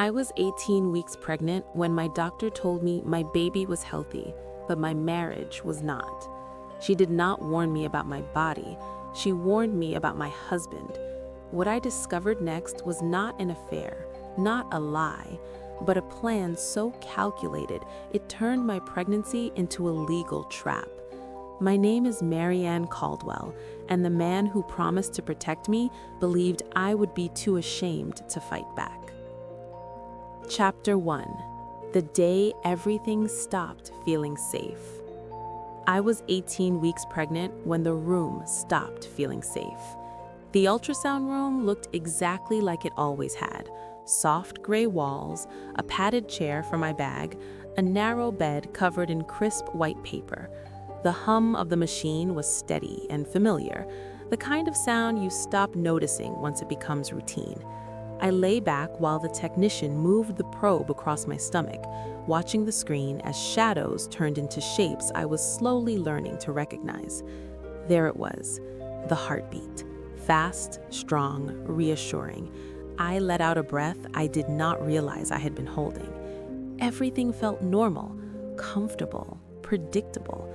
I was 18 weeks pregnant when my doctor told me my baby was healthy, but my marriage was not. She did not warn me about my body. She warned me about my husband. What I discovered next was not an affair, not a lie, but a plan so calculated it turned my pregnancy into a legal trap. My name is Marianne Caldwell, and the man who promised to protect me believed I would be too ashamed to fight back. Chapter 1. The day everything stopped feeling safe. I was 18 weeks pregnant when the room stopped feeling safe. The ultrasound room looked exactly like it always had. Soft gray walls, a padded chair for my bag, a narrow bed covered in crisp white paper. The hum of the machine was steady and familiar, the kind of sound you stop noticing once it becomes routine. I lay back while the technician moved the probe across my stomach, watching the screen as shadows turned into shapes I was slowly learning to recognize. There it was, the heartbeat. Fast, strong, reassuring. I let out a breath I did not realize I had been holding. Everything felt normal, comfortable, predictable.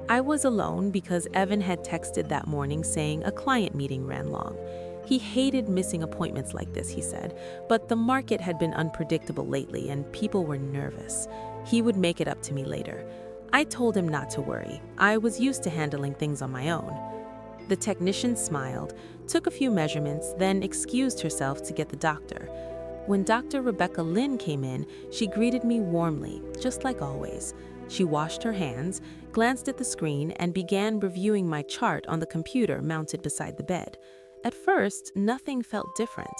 I was alone because Evan had texted that morning saying a client meeting ran long. He hated missing appointments like this, he said, but the market had been unpredictable lately and people were nervous. He would make it up to me later. I told him not to worry. I was used to handling things on my own. The technician smiled, took a few measurements, then excused herself to get the doctor. When Dr. Rebecca Lynn came in, she greeted me warmly, just like always. She washed her hands, glanced at the screen, and began reviewing my chart on the computer mounted beside the bed. At first, nothing felt different.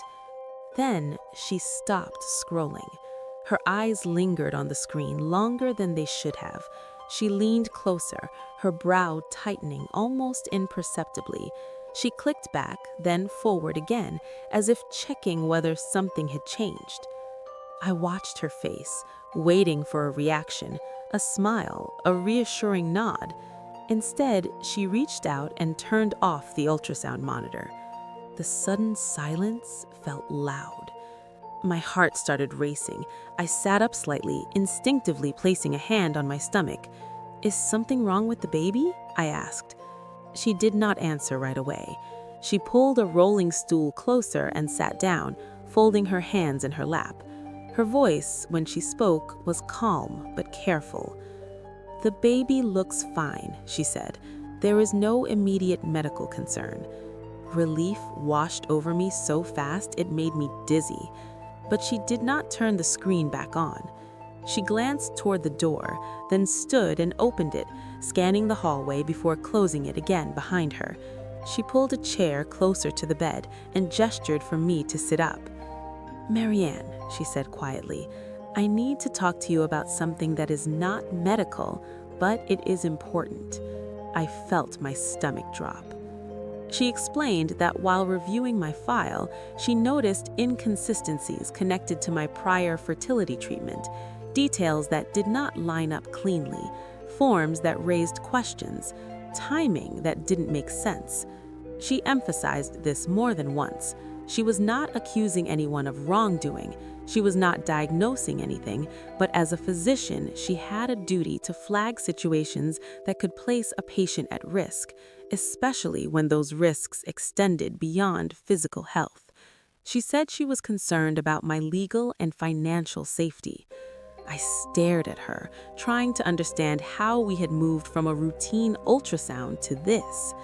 Then, she stopped scrolling. Her eyes lingered on the screen longer than they should have. She leaned closer, her brow tightening almost imperceptibly. She clicked back, then forward again, as if checking whether something had changed. I watched her face, waiting for a reaction, a smile, a reassuring nod. Instead, she reached out and turned off the ultrasound monitor. The sudden silence felt loud. My heart started racing. I sat up slightly, instinctively placing a hand on my stomach. "Is something wrong with the baby?" I asked. She did not answer right away. She pulled a rolling stool closer and sat down, folding her hands in her lap. Her voice, when she spoke, was calm but careful. "The baby looks fine," she said. "There is no immediate medical concern." Relief washed over me so fast it made me dizzy. But she did not turn the screen back on. She glanced toward the door, then stood and opened it, scanning the hallway before closing it again behind her. She pulled a chair closer to the bed and gestured for me to sit up. "Marianne," she said quietly, "I need to talk to you about something that is not medical, but it is important." I felt my stomach drop. She explained that while reviewing my file, she noticed inconsistencies connected to my prior fertility treatment, details that did not line up cleanly, forms that raised questions, timing that didn't make sense. She emphasized this more than once. She was not accusing anyone of wrongdoing. She was not diagnosing anything, but as a physician, she had a duty to flag situations that could place a patient at risk, especially when those risks extended beyond physical health. She said she was concerned about my legal and financial safety. I stared at her, trying to understand how we had moved from a routine ultrasound to this.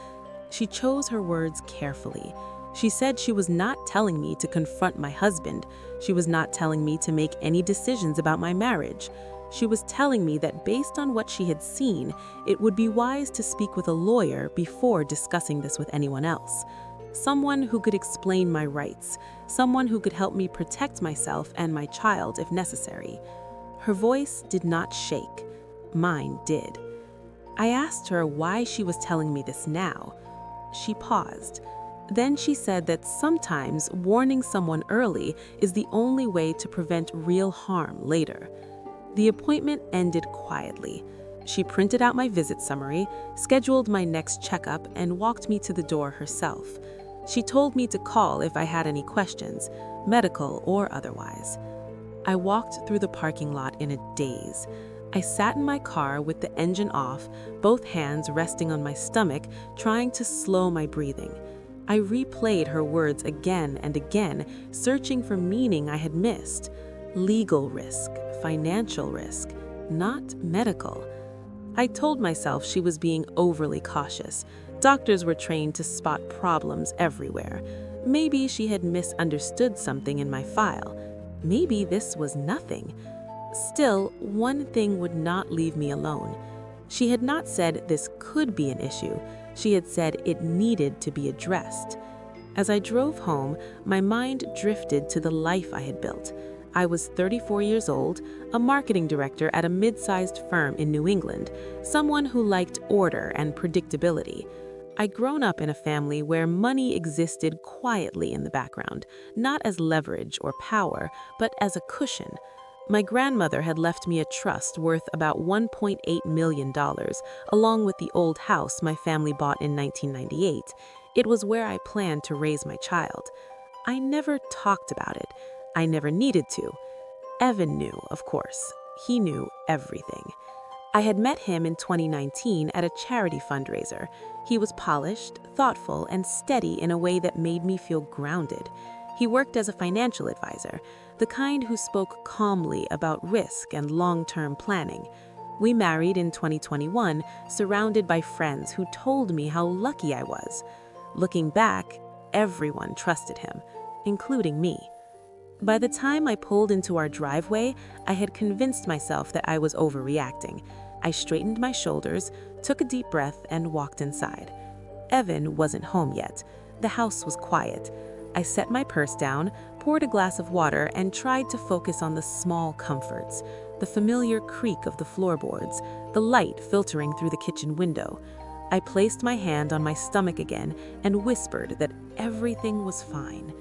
She chose her words carefully. She said she was not telling me to confront my husband. She was not telling me to make any decisions about my marriage. She was telling me that based on what she had seen, it would be wise to speak with a lawyer before discussing this with anyone else. Someone who could explain my rights, someone who could help me protect myself and my child if necessary. Her voice did not shake. Mine did. I asked her why she was telling me this now. She paused. Then she said that sometimes warning someone early is the only way to prevent real harm later. The appointment ended quietly. She printed out my visit summary, scheduled my next checkup, and walked me to the door herself. She told me to call if I had any questions, medical or otherwise. I walked through the parking lot in a daze. I sat in my car with the engine off, both hands resting on my stomach, trying to slow my breathing. I replayed her words again and again, searching for meaning I had missed. Legal risk, financial risk, not medical. I told myself she was being overly cautious. Doctors were trained to spot problems everywhere. Maybe she had misunderstood something in my file. Maybe this was nothing. Still, one thing would not leave me alone. She had not said this could be an issue. She had said it needed to be addressed. As I drove home, my mind drifted to the life I had built. I was 34 years old, a marketing director at a mid-sized firm in New England, someone who liked order and predictability. I'd grown up in a family where money existed quietly in the background, not as leverage or power, but as a cushion. My grandmother had left me a trust worth about $1.8 million, along with the old house my family bought in 1998. It was where I planned to raise my child. I never talked about it. I never needed to. Evan knew, of course. He knew everything. I had met him in 2019 at a charity fundraiser. He was polished, thoughtful, and steady in a way that made me feel grounded. He worked as a financial advisor, the kind who spoke calmly about risk and long-term planning. We married in 2021, surrounded by friends who told me how lucky I was. Looking back, everyone trusted him, including me. By the time I pulled into our driveway, I had convinced myself that I was overreacting. I straightened my shoulders, took a deep breath, and walked inside. Evan wasn't home yet. The house was quiet. I set my purse down, poured a glass of water, and tried to focus on the small comforts, the familiar creak of the floorboards, the light filtering through the kitchen window. I placed my hand on my stomach again and whispered that everything was fine.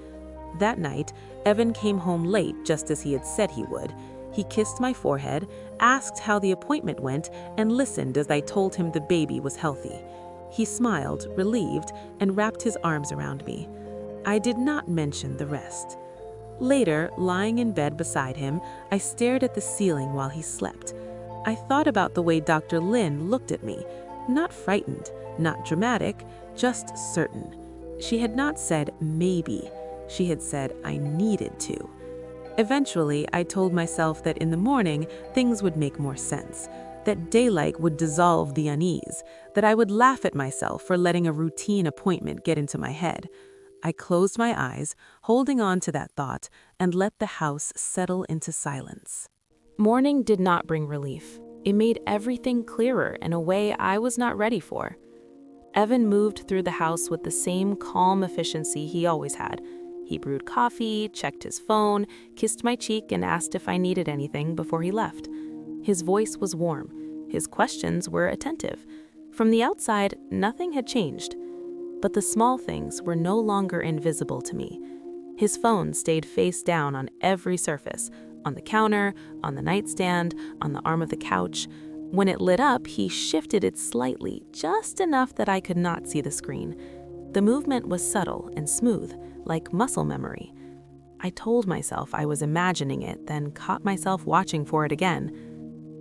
That night, Evan came home late just as he had said he would. He kissed my forehead, asked how the appointment went, and listened as I told him the baby was healthy. He smiled, relieved, and wrapped his arms around me. I did not mention the rest. Later, lying in bed beside him, I stared at the ceiling while he slept. I thought about the way Dr. Lin looked at me, not frightened, not dramatic, just certain. She had not said maybe. She had said I needed to. Eventually, I told myself that in the morning, things would make more sense, that daylight would dissolve the unease, that I would laugh at myself for letting a routine appointment get into my head. I closed my eyes, holding on to that thought, and let the house settle into silence. Morning did not bring relief. It made everything clearer in a way I was not ready for. Evan moved through the house with the same calm efficiency he always had. He brewed coffee, checked his phone, kissed my cheek, and asked if I needed anything before he left. His voice was warm. His questions were attentive. From the outside, nothing had changed. But the small things were no longer invisible to me. His phone stayed face down on every surface, on the counter, on the nightstand, on the arm of the couch. When it lit up, he shifted it slightly, just enough that I could not see the screen. The movement was subtle and smooth, like muscle memory. I told myself I was imagining it, then caught myself watching for it again.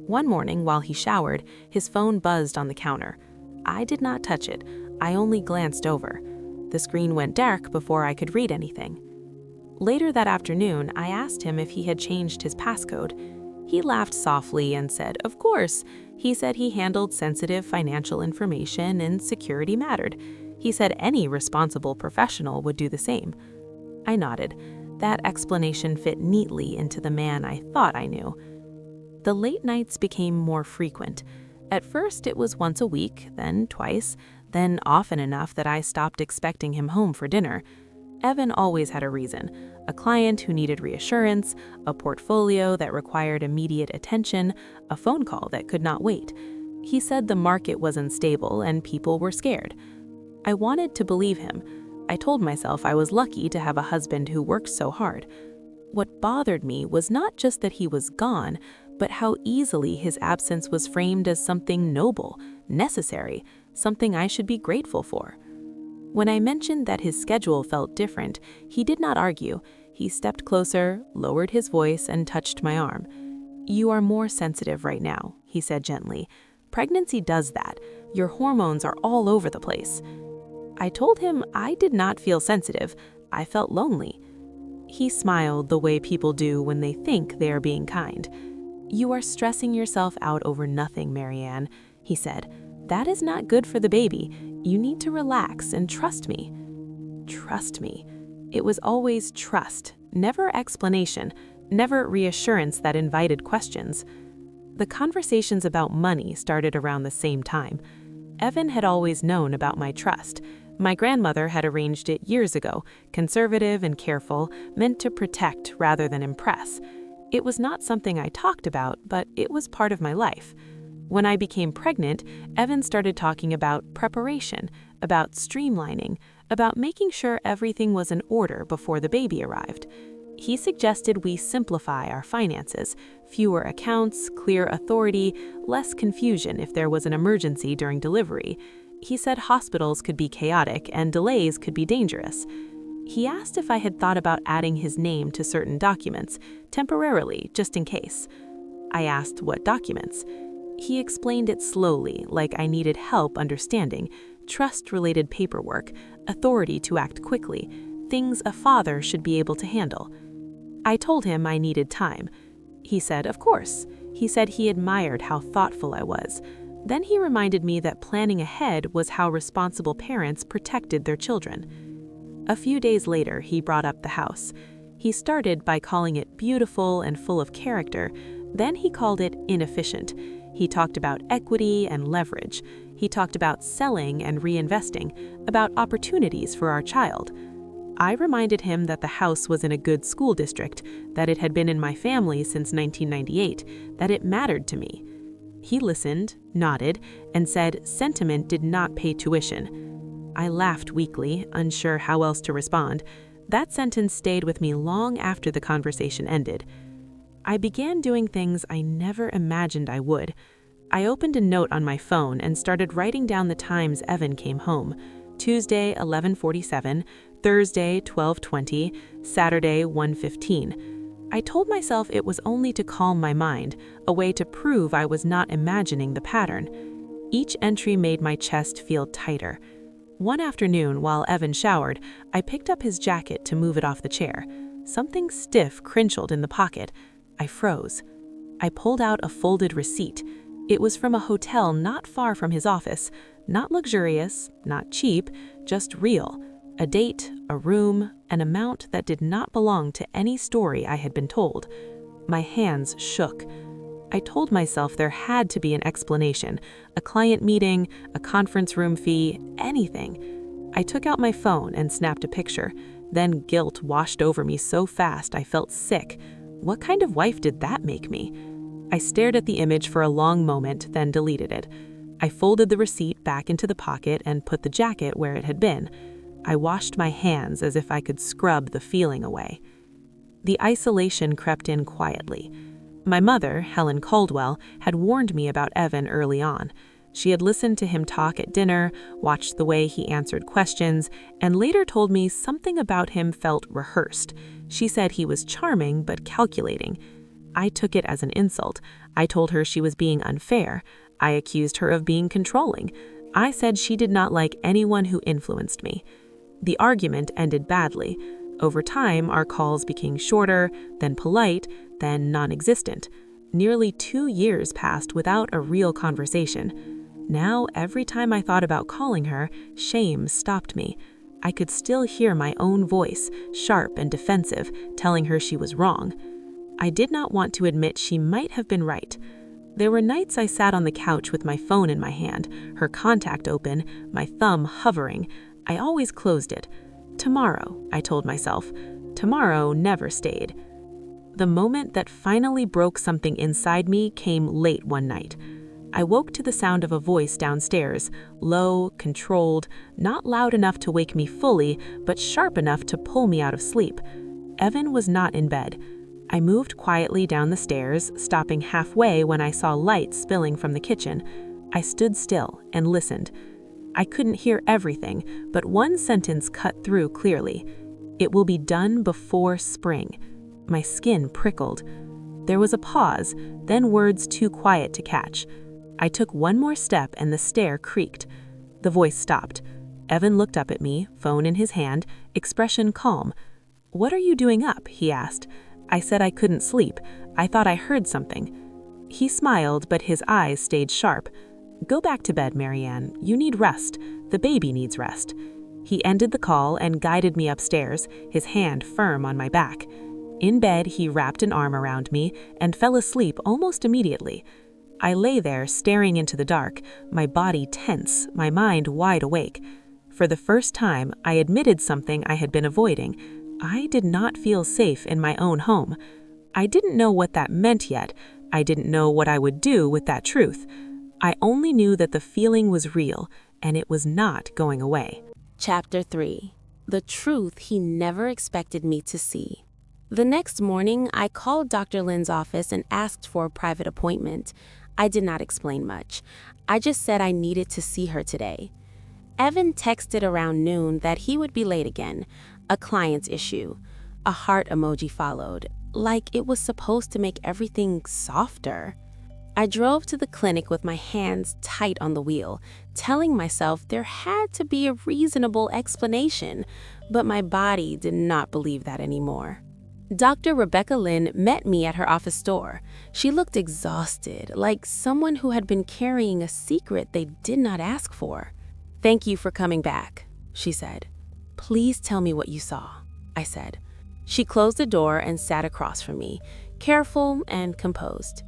One morning, while he showered, his phone buzzed on the counter. I did not touch it. I only glanced over. The screen went dark before I could read anything. Later that afternoon, I asked him if he had changed his passcode. He laughed softly and said, "Of course." He said he handled sensitive financial information and security mattered. He said any responsible professional would do the same. I nodded. That explanation fit neatly into the man I thought I knew. The late nights became more frequent. At first, it was once a week, then twice, then often enough that I stopped expecting him home for dinner. Evan always had a reason: a client who needed reassurance, a portfolio that required immediate attention, a phone call that could not wait. He said the market was unstable and people were scared. I wanted to believe him. I told myself I was lucky to have a husband who worked so hard. What bothered me was not just that he was gone, but how easily his absence was framed as something noble, necessary, something I should be grateful for. When I mentioned that his schedule felt different, he did not argue. He stepped closer, lowered his voice, and touched my arm. "You are more sensitive right now," he said gently. "Pregnancy does that. Your hormones are all over the place." I told him I did not feel sensitive. I felt lonely. He smiled the way people do when they think they are being kind. "You are stressing yourself out over nothing, Marianne," he said. "That is not good for the baby. You need to relax and trust me." Trust me. It was always trust, never explanation, never reassurance that invited questions. The conversations about money started around the same time. Evan had always known about my trust. My grandmother had arranged it years ago, conservative and careful, meant to protect rather than impress. It was not something I talked about, but it was part of my life. When I became pregnant, Evan started talking about preparation, about streamlining, about making sure everything was in order before the baby arrived. He suggested we simplify our finances, fewer accounts, clear authority, less confusion if there was an emergency during delivery. He said hospitals could be chaotic and delays could be dangerous. He asked if I had thought about adding his name to certain documents, temporarily, just in case. I asked what documents. He explained it slowly, like I needed help understanding, trust-related paperwork, authority to act quickly, things a father should be able to handle. I told him I needed time. He said, of course. He said he admired how thoughtful I was. Then he reminded me that planning ahead was how responsible parents protected their children. A few days later, he brought up the house. He started by calling it beautiful and full of character. Then he called it inefficient. He talked about equity and leverage. He talked about selling and reinvesting, about opportunities for our child. I reminded him that the house was in a good school district, that it had been in my family since 1998, that it mattered to me. He listened, nodded, and said sentiment did not pay tuition. I laughed weakly, unsure how else to respond. That sentence stayed with me long after the conversation ended. I began doing things I never imagined I would. I opened a note on my phone and started writing down the times Evan came home. Tuesday, 11:47, Thursday, 12:20, Saturday, 1:15. I told myself it was only to calm my mind, a way to prove I was not imagining the pattern. Each entry made my chest feel tighter. One afternoon, while Evan showered, I picked up his jacket to move it off the chair. Something stiff crinkled in the pocket. I froze. I pulled out a folded receipt. It was from a hotel not far from his office. Not luxurious, not cheap, just real. A date, a room, an amount that did not belong to any story I had been told. My hands shook. I told myself there had to be an explanation, a client meeting, a conference room fee, anything. I took out my phone and snapped a picture. Then guilt washed over me so fast I felt sick. What kind of wife did that make me? I stared at the image for a long moment, then deleted it. I folded the receipt back into the pocket and put the jacket where it had been. I washed my hands as if I could scrub the feeling away. The isolation crept in quietly. My mother, Helen Caldwell, had warned me about Evan early on. She had listened to him talk at dinner, watched the way he answered questions, and later told me something about him felt rehearsed. She said he was charming but calculating. I took it as an insult. I told her she was being unfair. I accused her of being controlling. I said she did not like anyone who influenced me. The argument ended badly. Over time, our calls became shorter, then polite, then non-existent. Nearly 2 years passed without a real conversation. Now, every time I thought about calling her, shame stopped me. I could still hear my own voice, sharp and defensive, telling her she was wrong. I did not want to admit she might have been right. There were nights I sat on the couch with my phone in my hand, her contact open, my thumb hovering. I always closed it. Tomorrow, I told myself. Tomorrow never stayed. The moment that finally broke something inside me came late one night. I woke to the sound of a voice downstairs, low, controlled, not loud enough to wake me fully, but sharp enough to pull me out of sleep. Evan was not in bed. I moved quietly down the stairs, stopping halfway when I saw light spilling from the kitchen. I stood still and listened. I couldn't hear everything, but one sentence cut through clearly. "It will be done before spring." My skin prickled. There was a pause, then words too quiet to catch. I took one more step and the stair creaked. The voice stopped. Evan looked up at me, phone in his hand, expression calm. "What are you doing up?" he asked. I said I couldn't sleep. I thought I heard something. He smiled, but his eyes stayed sharp. "Go back to bed, Marianne. You need rest. The baby needs rest." He ended the call and guided me upstairs, his hand firm on my back. In bed, he wrapped an arm around me and fell asleep almost immediately. I lay there staring into the dark, my body tense, my mind wide awake. For the first time, I admitted something I had been avoiding. I did not feel safe in my own home. I didn't know what that meant yet. I didn't know what I would do with that truth. I only knew that the feeling was real, and it was not going away. Chapter 3. The Truth He Never Expected Me to See. The next morning, I called Dr. Lynn's office and asked for a private appointment. I did not explain much. I just said I needed to see her today. Evan texted around noon that he would be late again. A client's issue. A heart emoji followed, like it was supposed to make everything softer. I drove to the clinic with my hands tight on the wheel, telling myself there had to be a reasonable explanation, but my body did not believe that anymore. Dr. Rebecca Lynn met me at her office door. She looked exhausted, like someone who had been carrying a secret they did not ask for. "Thank you for coming back," she said. "Please tell me what you saw," I said. She closed the door and sat across from me, careful and composed.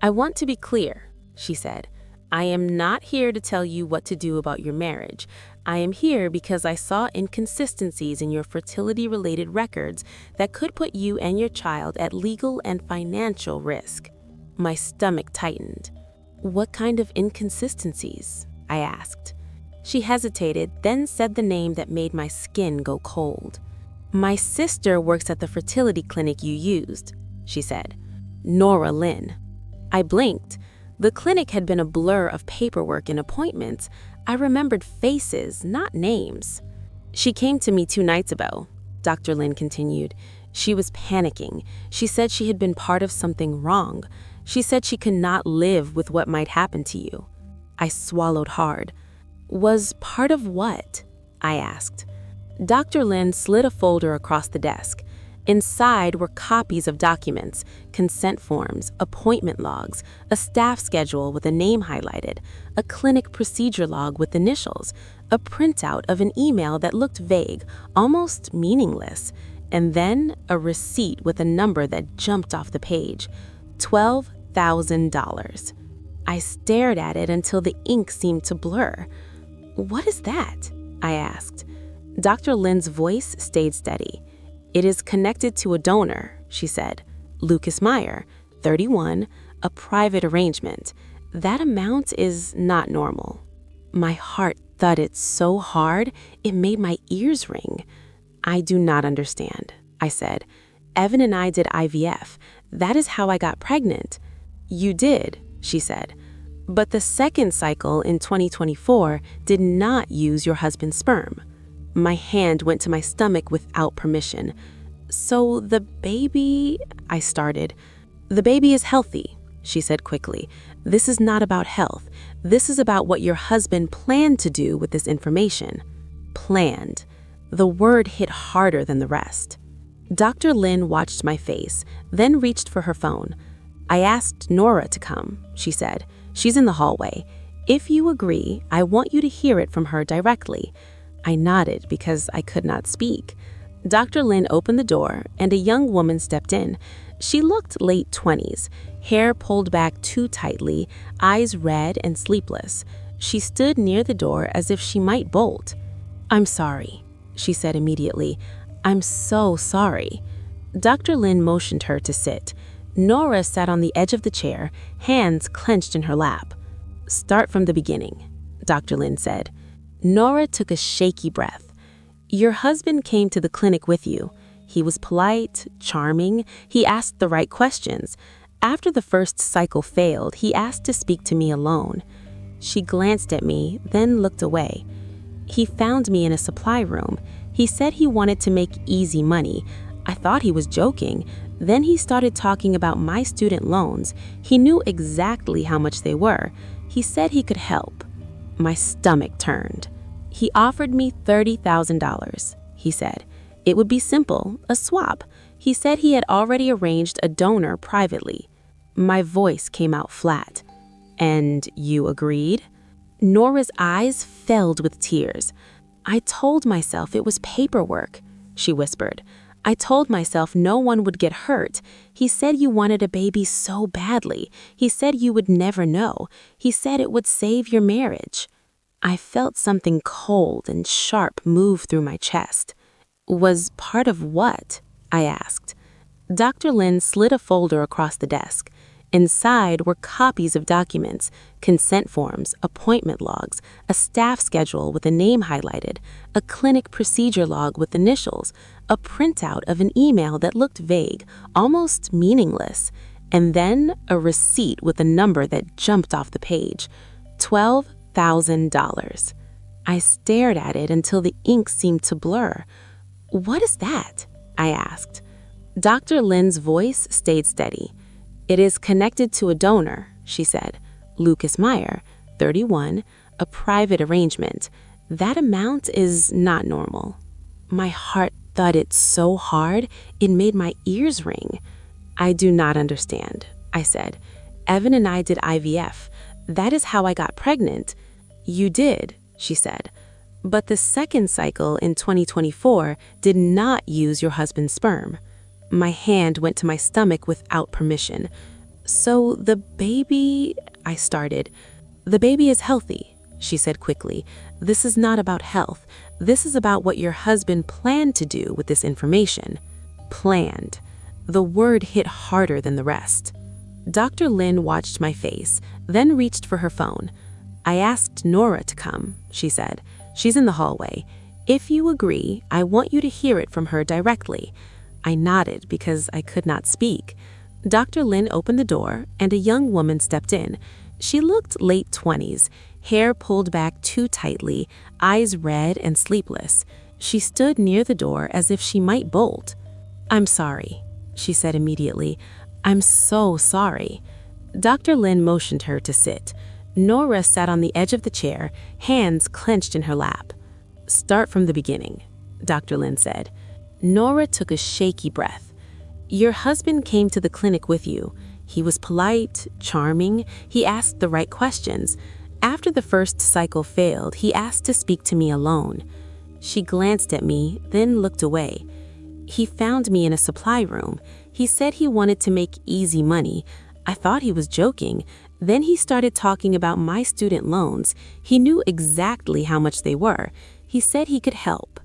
"I want to be clear," she said. "I am not here to tell you what to do about your marriage. I am here because I saw inconsistencies in your fertility-related records that could put you and your child at legal and financial risk." My stomach tightened. "What kind of inconsistencies?" I asked. She hesitated, then said the name that made my skin go cold. "My sister works at the fertility clinic you used," she said. "Nora Lynn." I blinked. The clinic had been a blur of paperwork and appointments. I remembered faces, not names. "She came to me 2 nights ago," Dr. Lynn continued. "She was panicking. She said she had been part of something wrong. She said she could not live with what might happen to you." I swallowed hard. "Was part of what?" I asked. Dr. Lynn slid a folder across the desk. Inside were copies of documents, consent forms, appointment logs, a staff schedule with a name highlighted, a clinic procedure log with initials, a printout of an email that looked vague, almost meaningless, and then a receipt with a number that jumped off the page. $12,000. I stared at it until the ink seemed to blur. "What is that?" I asked. Dr. Lynn's voice stayed steady. "It is connected to a donor," she said. "Lucas Meyer, 31, a private arrangement. That amount is not normal." My heart thudded so hard, it made my ears ring. "I do not understand," I said. "Evan and I did IVF. That is how I got pregnant." "You did," she said. "But the second cycle in 2024 did not use your husband's sperm." My hand went to my stomach without permission. "So the baby," I started. "The baby is healthy," she said quickly. "This is not about health. This is about what your husband planned to do with this information." Planned. The word hit harder than the rest. Dr. Lynn watched my face, then reached for her phone. "I asked Nora to come," she said. "She's in the hallway. If you agree, I want you to hear it from her directly." I nodded because I could not speak. Dr. Lynn opened the door, and a young woman stepped in. She looked late 20s, hair pulled back too tightly, eyes red and sleepless. She stood near the door as if she might bolt. "I'm sorry," she said immediately. "I'm so sorry." Dr. Lynn motioned her to sit. Nora sat on the edge of the chair, hands clenched in her lap. "Start from the beginning," Dr. Lynn said. Nora took a shaky breath. "Your husband came to the clinic with you. He was polite, charming. He asked the right questions. After the first cycle failed, he asked to speak to me alone." She glanced at me, then looked away. "He found me in a supply room. He said he wanted to make easy money. I thought he was joking. Then he started talking about my student loans. He knew exactly how much they were. He said he could help. My stomach turned. He offered me $30,000, he said. It would be simple, a swap. He said he had already arranged a donor privately. My voice came out flat. And you agreed? Nora's eyes filled with tears. I told myself it was paperwork, she whispered. I told myself no one would get hurt. He said you wanted a baby so badly. He said you would never know. He said it would save your marriage. I felt something cold and sharp move through my chest. Was part of what? I asked. Dr. Lin slid a folder across the desk. Inside were copies of documents, consent forms, appointment logs, a staff schedule with a name highlighted, a clinic procedure log with initials, a printout of an email that looked vague, almost meaningless, and then a receipt with a number that jumped off the page. $12,000. I stared at it until the ink seemed to blur. What is that? I asked. Dr. Lin's voice stayed steady. It is connected to a donor, she said. Lucas Meyer, 31, a private arrangement. That amount is not normal. My heart thudded so hard, it made my ears ring. I do not understand, I said. Evan and I did IVF. That is how I got pregnant. You did, she said. But the second cycle in 2024 did not use your husband's sperm. My hand went to my stomach without permission. So the baby, I started. The baby is healthy, she said quickly. This is not about health. This is about what your husband planned to do with this information. Planned. The word hit harder than the rest. Dr. Lin watched my face, then reached for her phone. I asked Nora to come, she said. She's in the hallway. If you agree, I want you to hear it from her directly. I nodded because I could not speak. Dr. Lin opened the door, and a young woman stepped in. She looked late 20s, hair pulled back too tightly, eyes red and sleepless. She stood near the door as if she might bolt. I'm sorry, she said immediately. I'm so sorry. Dr. Lin motioned her to sit. Nora sat on the edge of the chair, hands clenched in her lap. Start from the beginning, Dr. Lin said. Nora took a shaky breath. Your husband came to the clinic with you. He was polite, charming. He asked the right questions. After the first cycle failed, he asked to speak to me alone. She glanced at me, then looked away. He found me in a supply room. He said he wanted to make easy money. I thought he was joking. Then he started talking about my student loans. He knew exactly how much they were. He said he could help.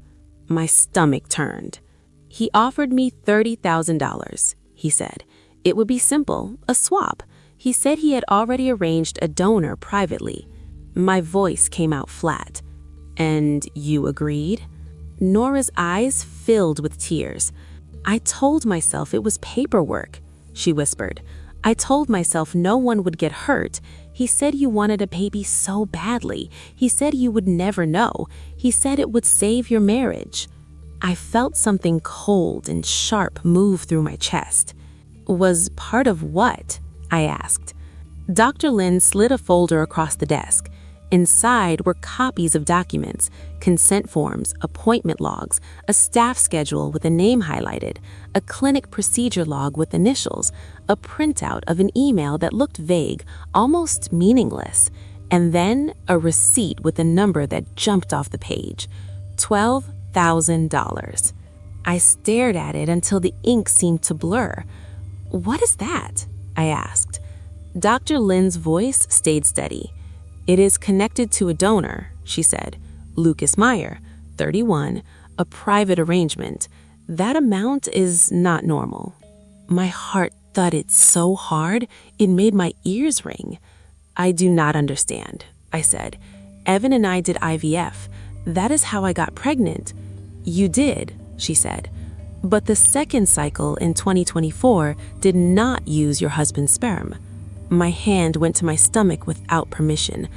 My stomach turned. He offered me $30,000, he said. It would be simple, a swap. He said he had already arranged a donor privately. My voice came out flat. And you agreed? Nora's eyes filled with tears. I told myself it was paperwork, she whispered. I told myself no one would get hurt. He said you wanted a baby so badly. He said you would never know. He said it would save your marriage. I felt something cold and sharp move through my chest. Was part of what? I asked. Dr. Lin slid a folder across the desk. Inside were copies of documents, consent forms, appointment logs, a staff schedule with a name highlighted, a clinic procedure log with initials, a printout of an email that looked vague, almost meaningless, and then a receipt with a number that jumped off the page. $12,000. I stared at it until the ink seemed to blur. What is that? I asked. Dr. Lin's voice stayed steady. It is connected to a donor, she said. Lucas Meyer, 31, a private arrangement. That amount is not normal. My heart thudded so hard, it made my ears ring. I do not understand, I said. Evan and I did IVF. That is how I got pregnant. You did, she said. But the second cycle in 2024 did not use your husband's sperm. My hand went to my stomach without permission.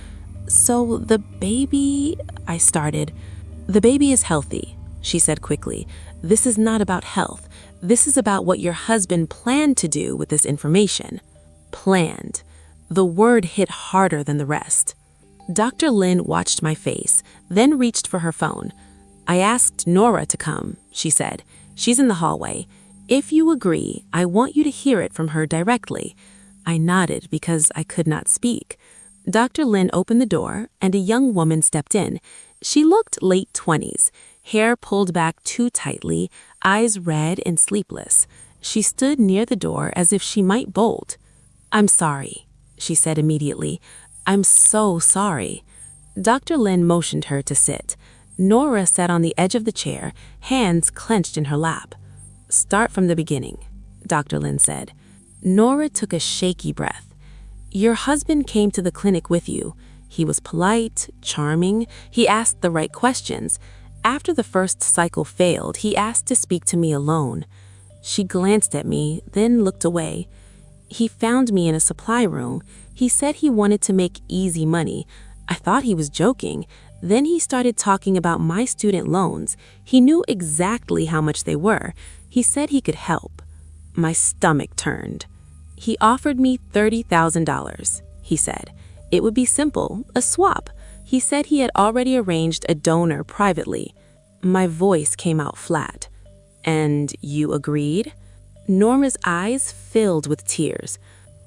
So the baby, I started. The baby is healthy, she said quickly. This is not about health. This is about what your husband planned to do with this information. Planned. The word hit harder than the rest. Dr. Lin watched my face, then reached for her phone. I asked Nora to come, she said. She's in the hallway. If you agree, I want you to hear it from her directly. I nodded because I could not speak. Dr. Lin opened the door, and a young woman stepped in. She looked late 20s, hair pulled back too tightly, eyes red and sleepless. She stood near the door as if she might bolt. I'm sorry, she said immediately. I'm so sorry. Dr. Lin motioned her to sit. Nora sat on the edge of the chair, hands clenched in her lap. Start from the beginning, Dr. Lin said. Nora took a shaky breath. Your husband came to the clinic with you. He was polite, charming. He asked the right questions. After the first cycle failed, he asked to speak to me alone. She glanced at me, then looked away. He found me in a supply room. He said he wanted to make easy money. I thought he was joking. Then he started talking about my student loans. He knew exactly how much they were. He said he could help. My stomach turned. He offered me $30,000, he said. It would be simple, a swap. He said he had already arranged a donor privately. My voice came out flat. And you agreed? Norma's eyes filled with tears.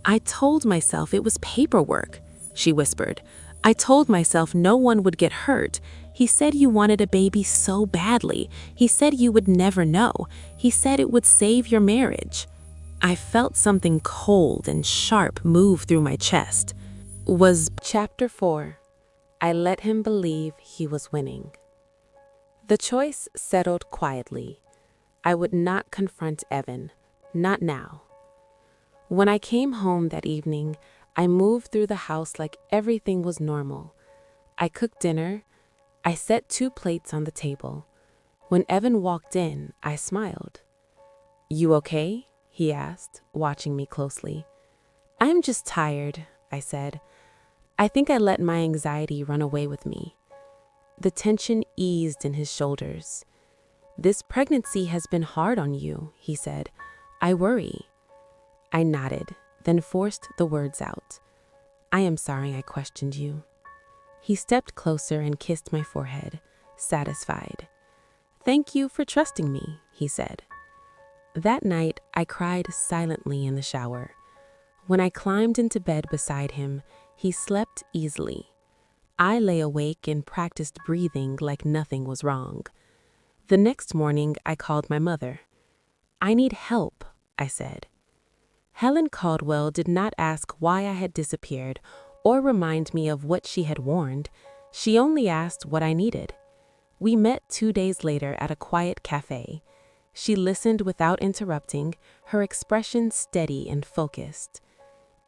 I told myself it was paperwork, she whispered. I told myself no one would get hurt. He said you wanted a baby so badly. He said you would never know. He said it would save your marriage. I felt something cold and sharp move through my chest. Was Chapter 4. I let him believe he was winning. The choice settled quietly. I would not confront Evan, not now. When I came home that evening, I moved through the house like everything was normal. I cooked dinner. I set 2 plates on the table. When Evan walked in, I smiled. You okay? He asked, watching me closely. I'm just tired, I said. I think I let my anxiety run away with me. The tension eased in his shoulders. This pregnancy has been hard on you, he said. I worry. I nodded, then forced the words out. I am sorry I questioned you. He stepped closer and kissed my forehead, satisfied. Thank you for trusting me, he said. That night, I cried silently in the shower. When I climbed into bed beside him, he slept easily. I lay awake and practiced breathing like nothing was wrong. The next morning, I called my mother. I need help, I said. Helen Caldwell did not ask why I had disappeared or remind me of what she had warned. She only asked what I needed. We met 2 days later at a quiet cafe. She listened without interrupting, her expression steady and focused.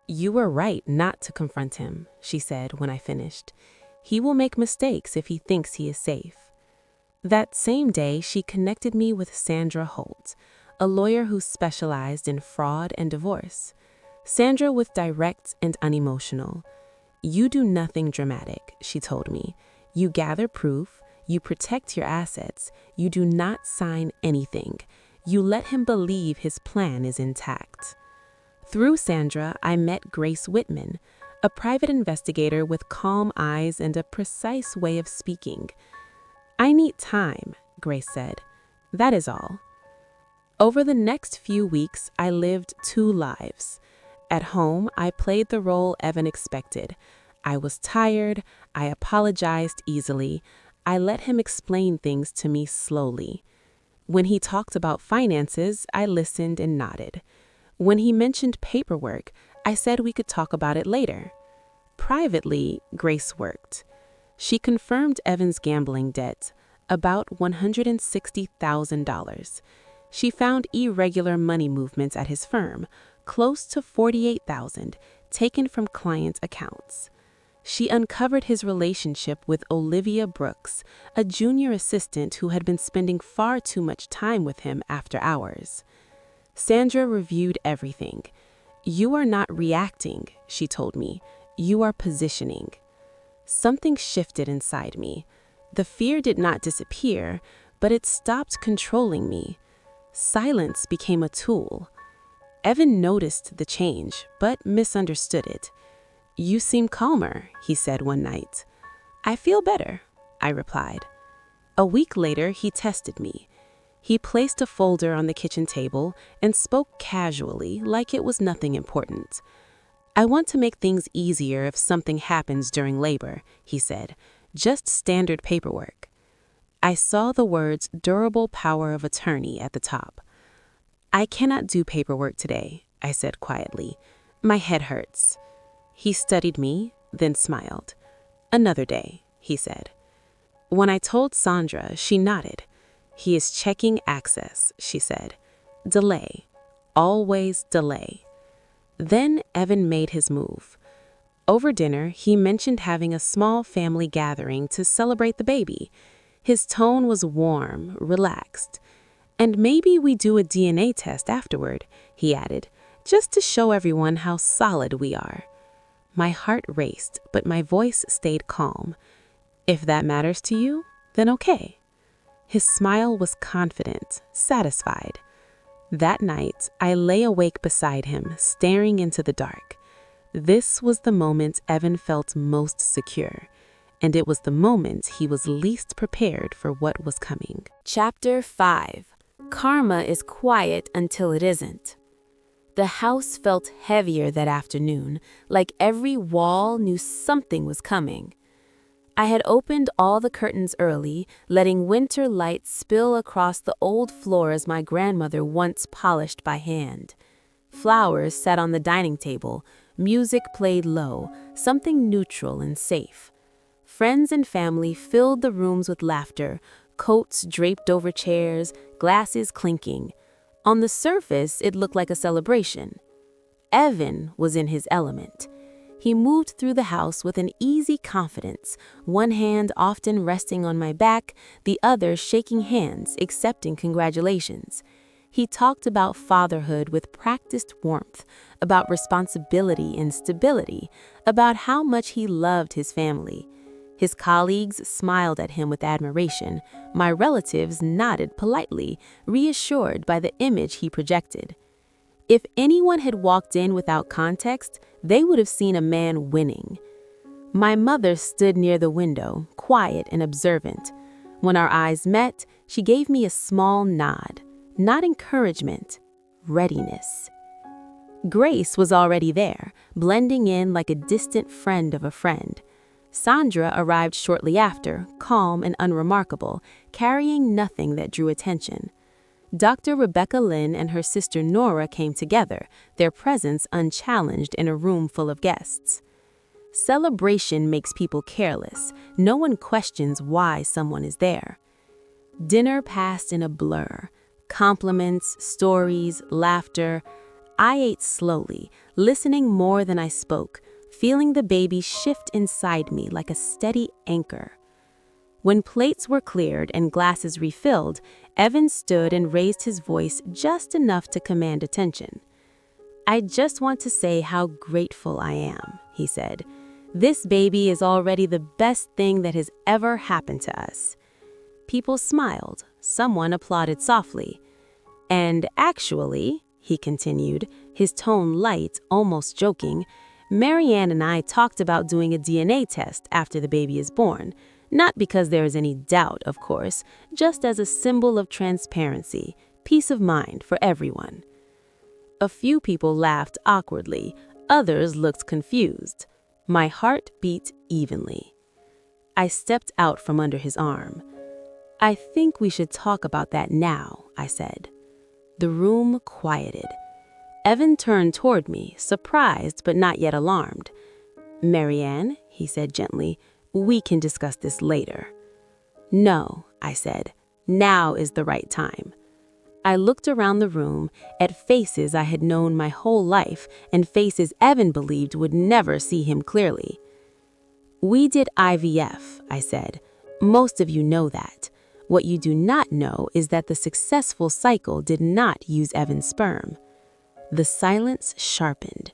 You were right not to confront him, she said when I finished. He will make mistakes if he thinks he is safe. That same day, she connected me with Sandra Holt, a lawyer who specialized in fraud and divorce. Sandra was direct and unemotional. You do nothing dramatic, she told me. You gather proof, you protect your assets, you do not sign anything. You let him believe his plan is intact. Through Sandra, I met Grace Whitman, a private investigator with calm eyes and a precise way of speaking. I need time, Grace said. That is all. Over the next few weeks, I lived 2 lives. At home, I played the role Evan expected. I was tired. I apologized easily. I let him explain things to me slowly. When he talked about finances, I listened and nodded. When he mentioned paperwork, I said we could talk about it later. Privately, Grace worked. She confirmed Evan's gambling debt, about $160,000. She found irregular money movements at his firm, close to $48,000, taken from client accounts. She uncovered his relationship with Olivia Brooks, a junior assistant who had been spending far too much time with him after hours. Sandra reviewed everything. You are not reacting, she told me. You are positioning. Something shifted inside me. The fear did not disappear, but it stopped controlling me. Silence became a tool. Evan noticed the change, but misunderstood it. "You seem calmer," he said one night. "I feel better," I replied. A week later, he tested me. He placed a folder on the kitchen table and spoke casually, like it was nothing important. "I want to make things easier if something happens during labor," he said. "Just standard paperwork." I saw the words "durable power of attorney" at the top. "I cannot do paperwork today," I said quietly. "My head hurts." He studied me, then smiled. "Another day," he said. When I told Sandra, she nodded. "He is checking access," she said. "Delay. Always delay." Then Evan made his move. Over dinner, he mentioned having a small family gathering to celebrate the baby. His tone was warm, relaxed. "And maybe we do a DNA test afterward," he added, "just to show everyone how solid we are." My heart raced, but my voice stayed calm. "If that matters to you, then okay." His smile was confident, satisfied. That night, I lay awake beside him, staring into the dark. This was the moment Evan felt most secure, and it was the moment he was least prepared for what was coming. Chapter 5. Karma is quiet until it isn't. The house felt heavier that afternoon, like every wall knew something was coming. I had opened all the curtains early, letting winter light spill across the old floors my grandmother once polished by hand. Flowers sat on the dining table, music played low, something neutral and safe. Friends and family filled the rooms with laughter, coats draped over chairs, glasses clinking. On the surface, it looked like a celebration. Evan was in his element. He moved through the house with an easy confidence, one hand often resting on my back, the other shaking hands, accepting congratulations. He talked about fatherhood with practiced warmth, about responsibility and stability, about how much he loved his family. His colleagues smiled at him with admiration. My relatives nodded politely, reassured by the image he projected. If anyone had walked in without context, they would have seen a man winning. My mother stood near the window, quiet and observant. When our eyes met, she gave me a small nod. Not encouragement, readiness. Grace was already there, blending in like a distant friend of a friend. Sandra arrived shortly after, calm and unremarkable, carrying nothing that drew attention. Dr. Rebecca Lynn and her sister Nora came together, their presence unchallenged in a room full of guests. Celebration makes people careless. No one questions why someone is there. Dinner passed in a blur. Compliments, stories, laughter. I ate slowly, listening more than I spoke, feeling the baby shift inside me like a steady anchor. When plates were cleared and glasses refilled, Evan stood and raised his voice just enough to command attention. "I just want to say how grateful I am," he said. "This baby is already the best thing that has ever happened to us." People smiled. Someone applauded softly. "And actually," he continued, his tone light, almost joking, "Marianne and I talked about doing a DNA test after the baby is born. Not because there is any doubt, of course, just as a symbol of transparency, peace of mind for everyone." A few people laughed awkwardly, others looked confused. My heart beat evenly. I stepped out from under his arm. "I think we should talk about that now," I said. The room quieted. Evan turned toward me, surprised but not yet alarmed. "Marianne," he said gently, "we can discuss this later." "No," I said, "now is the right time." I looked around the room at faces I had known my whole life and faces Evan believed would never see him clearly. "We did IVF," I said. "Most of you know that. What you do not know is that the successful cycle did not use Evan's sperm." The silence sharpened.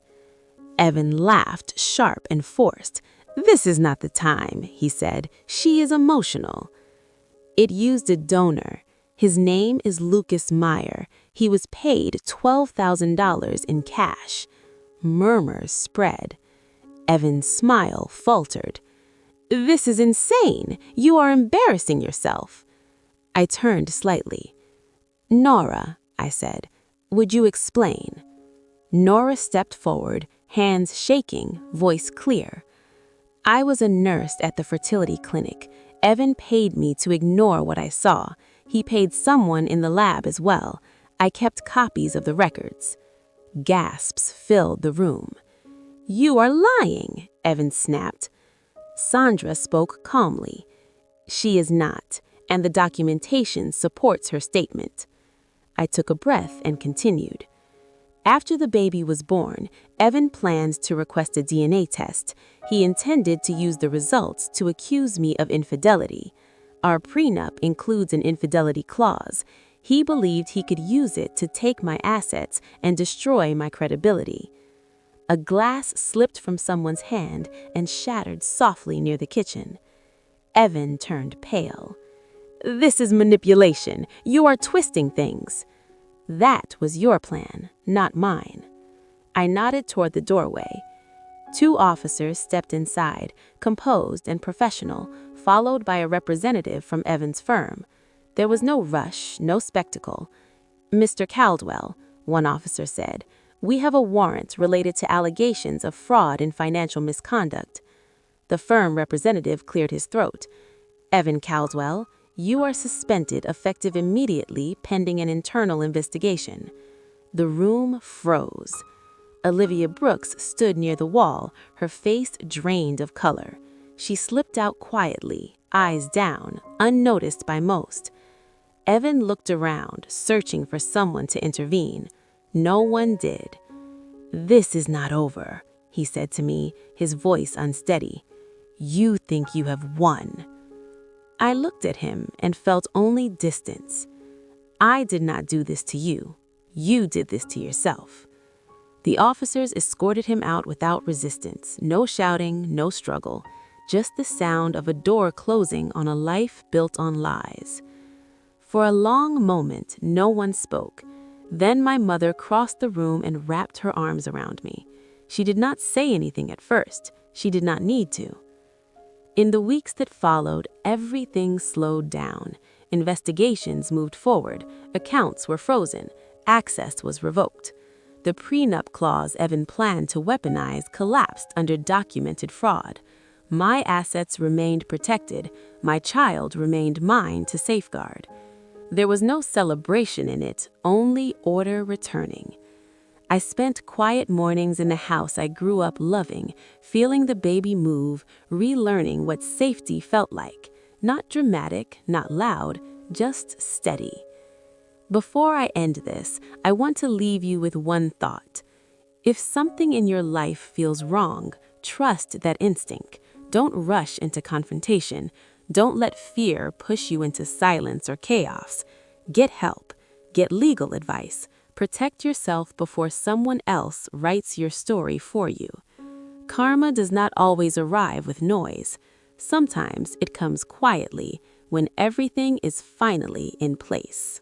Evan laughed, sharp and forced. "This is not the time," he said. "She is emotional." It used a donor. His name is Lucas Meyer. He was paid $12,000 in cash. Murmurs spread. Evan's smile faltered. "This is insane. You are embarrassing yourself." I turned slightly. "Nora," I said, "would you explain?" Nora stepped forward, hands shaking, voice clear. "I was a nurse at the fertility clinic. Evan paid me to ignore what I saw. He paid someone in the lab as well. I kept copies of the records." Gasps filled the room. "You are lying," Evan snapped. Sandra spoke calmly. "She is not, and the documentation supports her statement." I took a breath and continued. "After the baby was born, Evan planned to request a DNA test. He intended to use the results to accuse me of infidelity. Our prenup includes an infidelity clause. He believed he could use it to take my assets and destroy my credibility." A glass slipped from someone's hand and shattered softly near the kitchen. Evan turned pale. "This is manipulation. You are twisting things." "That was your plan, not mine." I nodded toward the doorway. 2 officers stepped inside, composed and professional, followed by a representative from Evan's firm. There was no rush, no spectacle. "Mr. Caldwell," one officer said, "we have a warrant related to allegations of fraud and financial misconduct." The firm representative cleared his throat. "Evan Caldwell, you are suspended effective immediately pending an internal investigation." The room froze. Olivia Brooks stood near the wall, her face drained of color. She slipped out quietly, eyes down, unnoticed by most. Evan looked around, searching for someone to intervene. No one did. "This is not over," he said to me, his voice unsteady. "You think you have won." I looked at him and felt only distance. "I did not do this to you. You did this to yourself." The officers escorted him out without resistance, no shouting, no struggle, just the sound of a door closing on a life built on lies. For a long moment, no one spoke. Then my mother crossed the room and wrapped her arms around me. She did not say anything at first. She did not need to. In the weeks that followed, everything slowed down. Investigations moved forward. Accounts were frozen. Access was revoked. The prenup clause Evan planned to weaponize collapsed under documented fraud. My assets remained protected. My child remained mine to safeguard. There was no celebration in it, only order returning. I spent quiet mornings in the house I grew up loving, feeling the baby move, relearning what safety felt like. Not dramatic, not loud, just steady. Before I end this, I want to leave you with one thought. If something in your life feels wrong, trust that instinct. Don't rush into confrontation. Don't let fear push you into silence or chaos. Get help. Get legal advice. Protect yourself before someone else writes your story for you. Karma does not always arrive with noise. Sometimes it comes quietly when everything is finally in place.